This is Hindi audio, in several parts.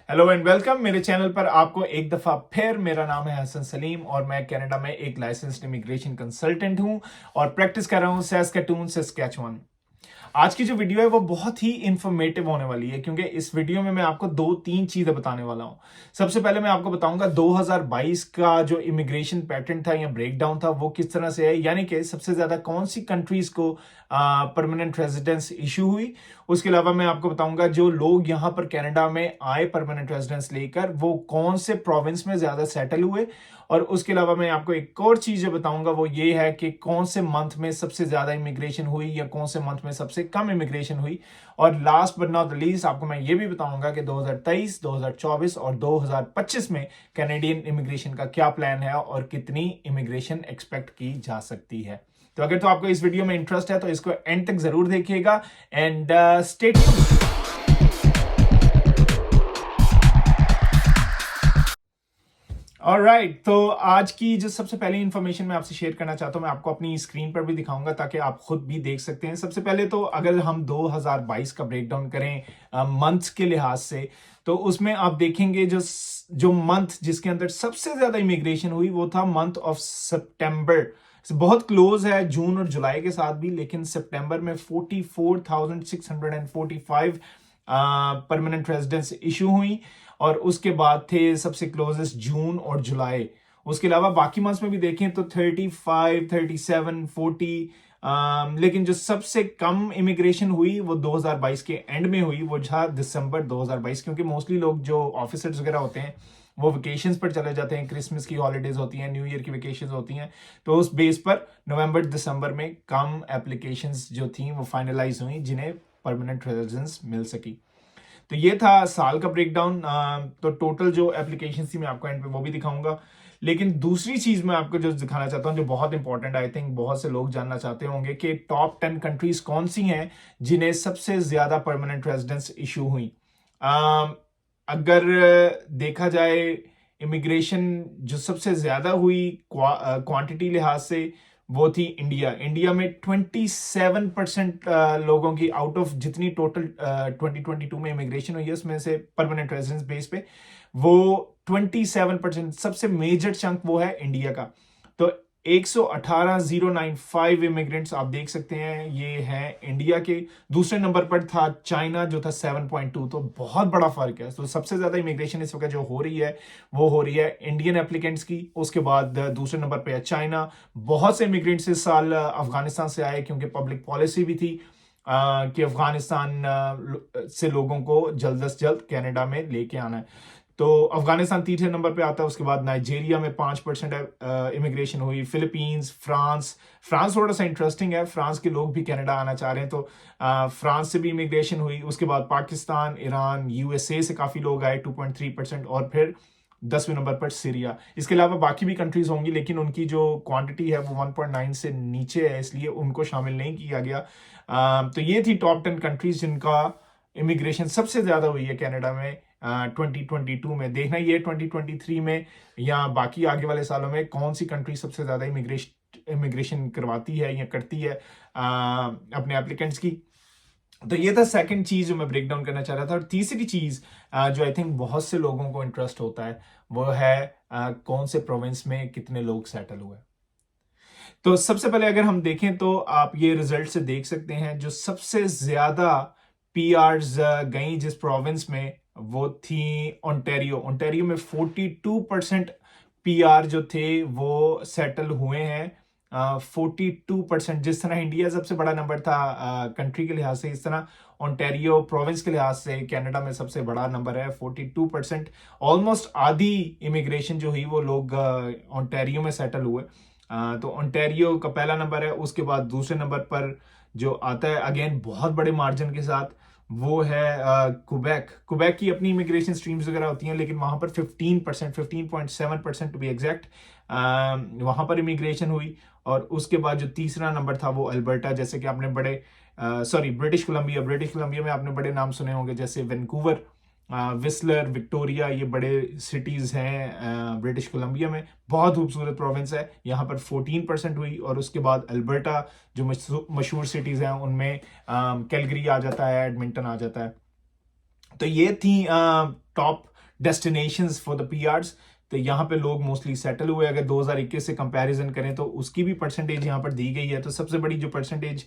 हेलो एंड वेलकम मेरे चैनल पर आपको एक दफा फिर। मेरा नाम है हसन सलीम और मैं कनाडा में एक लाइसेंस्ड इमिग्रेशन कंसल्टेंट हूं और प्रैक्टिस कर रहा हूं सैस्कैटून सस्कैचुअन। आज की जो वीडियो है वो बहुत ही इंफॉर्मेटिव होने वाली है क्योंकि इस वीडियो में मैं आपको दो तीन चीजें बताने वाला हूं। सबसे पहले मैं आपको बताऊंगा 2022 का जो इमिग्रेशन पैटर्न था या ब्रेकडाउन था वो किस तरह से है, यानी कि सबसे ज्यादा कौन सी कंट्रीज को परमानेंट रेजिडेंस इशू हुई। उसके अलावा मैं आपको बताऊंगा जो लोग यहाँ पर कनाडा में आए परमानेंट रेजिडेंस लेकर वो कौन से प्रोविंस में ज्यादा सेटल हुए। और उसके अलावा मैं आपको एक और चीज बताऊंगा, वो ये है कि कौन से मंथ में सबसे ज्यादा इमिग्रेशन हुई या कौन से मंथ में सबसे कम इमिग्रेशन हुई। और last but not the least आपको मैं ये भी बताऊंगा कि 2023, 2024 और 2025 में कैनेडियन इमिग्रेशन का क्या प्लान है और कितनी इमिग्रेशन एक्सपेक्ट की जा सकती है। तो अगर तो आपको इस वीडियो में इंटरेस्ट है तो इसको एंड तक जरूर देखिएगा एंड स्टे ट्यून्ड। ऑलराइट, तो आज की जो सबसे पहली इंफॉर्मेशन मैं आपसे शेयर करना चाहता हूं, मैं आपको अपनी स्क्रीन पर भी दिखाऊंगा ताकि आप खुद भी देख सकते हैं। सबसे पहले तो अगर हम 2022 का ब्रेकडाउन करें मंथ्स के लिहाज से, तो उसमें आप देखेंगे जो जो मंथ जिसके अंदर सबसे ज्यादा इमिग्रेशन हुई वो था मंथ ऑफ सितंबर। बहुत क्लोज है जून और जुलाई के साथ भी, लेकिन सितंबर में 44,645 परमानेंट रेजिडेंस इशू हुई और उसके बाद थे सबसे क्लोजेस्ट जून और जुलाई। उसके अलावा बाकी मंथ्स में भी देखें तो 35, 37, 40, लेकिन जो सबसे कम इमिग्रेशन हुई वो 2022 के एंड में हुई, वो था दिसंबर 2022, क्योंकि मोस्टली लोग जो ऑफिसर्स वगैरह होते हैं वो वेकेशंस पर चले जाते हैं, क्रिसमस की हॉलीडेज होती हैं, न्यू ईयर की वेकेशंस होती हैं, तो उस बेस पर नवंबर दिसंबर में कम एप्लीकेशंस जो थी वो फाइनलाइज हुई जिन्हें परमानेंट रेजिडेंस मिल सकी। तो ये था साल का ब्रेकडाउन। तो टोटल जो एप्लीकेशन थी मैं आपको एंड पे वो भी दिखाऊंगा। लेकिन दूसरी चीज मैं आपको जो दिखाना चाहता हूं जो बहुत इंपॉर्टेंट, आई थिंक बहुत से लोग जानना चाहते होंगे कि टॉप 10 कंट्रीज कौन सी हैं जिन्हें सबसे ज्यादा परमानेंट रेजिडेंस इशू हुई। अगर देखा जाए इमिग्रेशन जो सबसे ज्यादा हुई क्वांटिटी लिहाज से वो थी इंडिया। इंडिया में 27% लोगों की आउट ऑफ जितनी टोटल 2022 में इमिग्रेशन हुई है उसमें से परमानेंट रेजिडेंस बेस पे वो 27% सबसे मेजर चंक वो है इंडिया का। तो 118,095 इमिग्रेंट्स आप देख सकते हैं ये है इंडिया के। दूसरे नंबर पर था चाइना जो था 7.2, तो बहुत बड़ा फर्क है। तो सबसे ज्यादा इमिग्रेशन इस वक्त जो हो रही है वो हो रही है इंडियन एप्लीकेंट्स की। उसके बाद दूसरे नंबर पर है चाइना। बहुत से इमिग्रेंट्स इस साल अफगानिस्तान से आए क्योंकि पब्लिक पॉलिसी भी थी कि अफगानिस्तान से लोगों को जल्द से जल्द कनाडा में लेके आना है। तो अफगानिस्तान तीसरे नंबर पे आता है। उसके बाद नाइजीरिया में 5% इमिग्रेशन हुई। Philippines, France. फ्रांस थोड़ा सा इंटरेस्टिंग है, फ्रांस के लोग भी कनाडा आना चाह रहे हैं, तो फ्रांस से भी इमिग्रेशन हुई। उसके बाद पाकिस्तान, ईरान, यूएसए से काफी लोग आए 2.3%। और फिर 10वें नंबर पर सीरिया। इसके अलावा बाकी भी कंट्रीज होंगी लेकिन उनकी जो क्वांटिटी है वो 1.9 से नीचे है, इसलिए उनको शामिल नहीं किया गया। तो ये थी टॉप 10 कंट्रीज जिनका इमिग्रेशन सबसे ज्यादा हुई है कनाडा में 2022 में। देखना ये 2023 में या बाकी आगे वाले सालों में कौन सी कंट्री सबसे ज्यादा इमिग्रेशन करवाती है या करती है अपने एप्लीकेंट्स की। तो ये था सेकंड चीज जो मैं ब्रेक डाउन करना चाह रहा था। और तीसरी चीज जो आई थिंक बहुत से लोगों को इंटरेस्ट होता है वो है कौन से प्रोविंस में कितने लोग सेटल हुए। तो सबसे पहले अगर हम देखें तो आप ये रिजल्ट से देख सकते हैं जो सबसे ज्यादा पीआरस गई जिस प्रोविंस में वो थी ओंटारियो। ओंटारियो में 42% पीआर जो थे वो सेटल हुए हैं। 42%, जिस तरह इंडिया सबसे बड़ा नंबर था कंट्री के लिहाज से, इस तरह ओंटारियो प्रोविंस के लिहाज से कनाडा में सबसे बड़ा नंबर है 42%। ऑलमोस्ट आधी इमिग्रेशन जो हुई वो लोग ओंटारियो में सेटल हुए। तो ओंटारियो का पहला नंबर है। उसके बाद दूसरे नंबर पर जो आता है अगेन बहुत बड़े मार्जिन के साथ वो है क्वेबेक। क्वेबेक की अपनी इमिग्रेशन स्ट्रीम्स वगैरह होती हैं लेकिन वहां पर 15%, 15.7% टू बी एग्जैक्ट वहां पर इमिग्रेशन हुई। और उसके बाद जो तीसरा नंबर था वो अल्बर्टा, जैसे कि आपने बड़े ब्रिटिश कोलंबिया। ब्रिटिश कोलंबिया में आपने बड़े नाम सुने होंगे जैसे वैंकूवर, विस्लर, विक्टोरिया, ये बड़े सिटीज हैं ब्रिटिश कोलंबिया में। बहुत खूबसूरत प्रोविंस है, यहाँ पर 14% हुई। और उसके बाद अल्बर्टा जो मशहूर सिटीज हैं उनमें कैलगरी आ जाता है, एडमिंटन आ जाता है। तो ये थी top destinations for the PRs. तो यहाँ पे लोग मोस्टली सेटल हुए। अगर 2021 से कंपैरिजन करें तो उसकी भी परसेंटेज यहाँ पर दी गई है। तो सबसे बड़ी जो परसेंटेज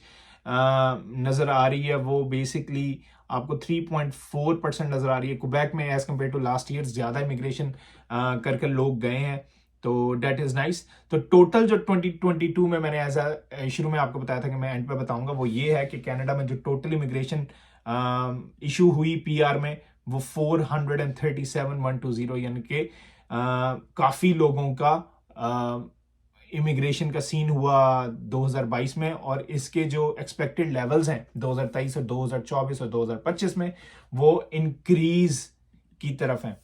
नज़र आ रही है वो बेसिकली आपको 3.4% नज़र आ रही है क्वेबेक में, as compared to last year ज़्यादा इमिग्रेशन कर लोग गए हैं। तो डेट इज़ नाइस। तो टोटल जो 2022 में मैंने ऐसा शुरू में आपको बताया था कि मैं एंड पे बताऊंगा, वो ये है कि कनाडा में जो टोटल इमिग्रेशन इशू हुई पीआर में वो 437,120, यानी कि काफ़ी लोगों का इमिग्रेशन का सीन हुआ 2022 में। और इसके जो एक्सपेक्टेड लेवल्स हैं 2023 और 2024 और 2025 में वो इंक्रीज की तरफ हैं।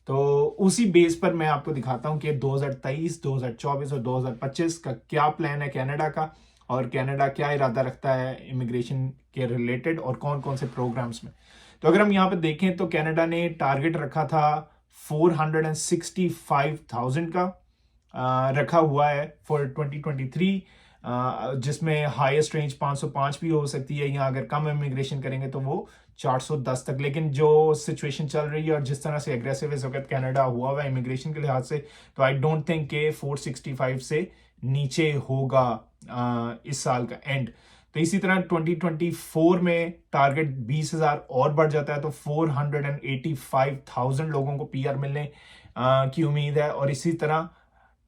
तो उसी बेस पर मैं आपको दिखाता हूं कि 2023, 2024 और 2025 का क्या प्लान है कनाडा का, और कनाडा क्या इरादा रखता है इमिग्रेशन के रिलेटेड और कौन कौन से प्रोग्राम्स में। तो अगर हम यहाँ पे देखें तो कनाडा ने टारगेट रखा था 465,000 का रखा हुआ है फॉर 2023, जिसमें हाईएस्ट रेंज 505 भी हो सकती है, या अगर कम इमिग्रेशन करेंगे तो वो 410 तक। लेकिन जो सिचुएशन चल रही है और जिस तरह से एग्रेसिव इस वक्त कनाडा हुआ है इमिग्रेशन के लिहाज से, तो आई डोंट थिंक के 465 से नीचे होगा इस साल का एंड। तो इसी तरह 2024 में टारगेट 20,000 और बढ़ जाता है, तो 485,000 लोगों को पीआर मिलने की उम्मीद है। और इसी तरह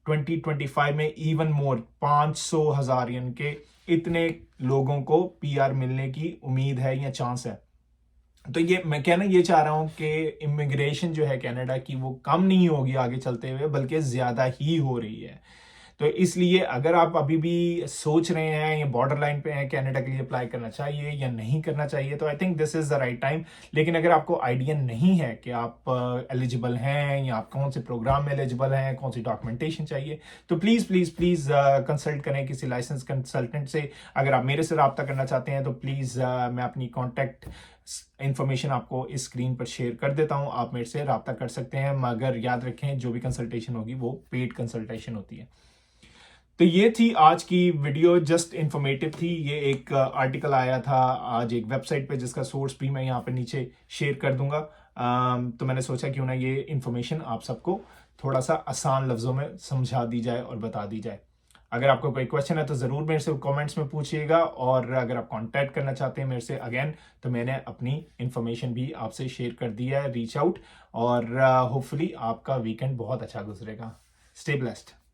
2025 में इवन मोर 500,000, यानी कि इतने लोगों को पीआर मिलने की उम्मीद है या चांस है। तो ये मैं कहना ये चाह रहा हूं कि इमिग्रेशन जो है कनाडा की वो कम नहीं होगी आगे चलते हुए, बल्कि ज्यादा ही हो रही है। तो इसलिए अगर आप अभी भी सोच रहे हैं या बॉर्डर लाइन पे हैं कनाडा के लिए अप्लाई करना चाहिए या नहीं करना चाहिए, तो I think this is the right time. लेकिन अगर आपको आइडिया नहीं है कि आप एलिजिबल हैं या आप कौन से प्रोग्राम में एलिजिबल हैं, कौन सी डॉक्यूमेंटेशन चाहिए, तो प्लीज़ प्लीज़ प्लीज़ कंसल्ट करें किसी लाइसेंस कंसल्टेंट से। अगर आप मेरे से रब्ता करना चाहते हैं तो प्लीज़ मैं अपनी कॉन्टैक्ट इंफॉर्मेशन आपको इस स्क्रीन पर शेयर कर देता हूं, आप मेरे से रब्ता कर सकते हैं। मगर याद रखें जो भी कंसल्टेशन होगी वो पेड कंसल्टेशन होती है। तो ये थी आज की वीडियो, जस्ट इंफॉर्मेटिव थी। ये एक आर्टिकल आया था आज एक वेबसाइट पे जिसका सोर्स भी मैं यहाँ पे नीचे शेयर कर दूंगा। तो मैंने सोचा क्यों ना ये इंफॉर्मेशन आप सबको थोड़ा सा आसान लफ्जों में समझा दी जाए और बता दी जाए। अगर आपको कोई क्वेश्चन है तो ज़रूर मेरे से कमेंट्स में पूछिएगा, और अगर आप कांटेक्ट करना चाहते हैं मेरे से अगेन, तो मैंने अपनी इंफॉर्मेशन भी आपसे शेयर कर दी है, रीच आउट। और होपफुली आपका वीकेंड बहुत अच्छा गुजरेगा। Stay blessed.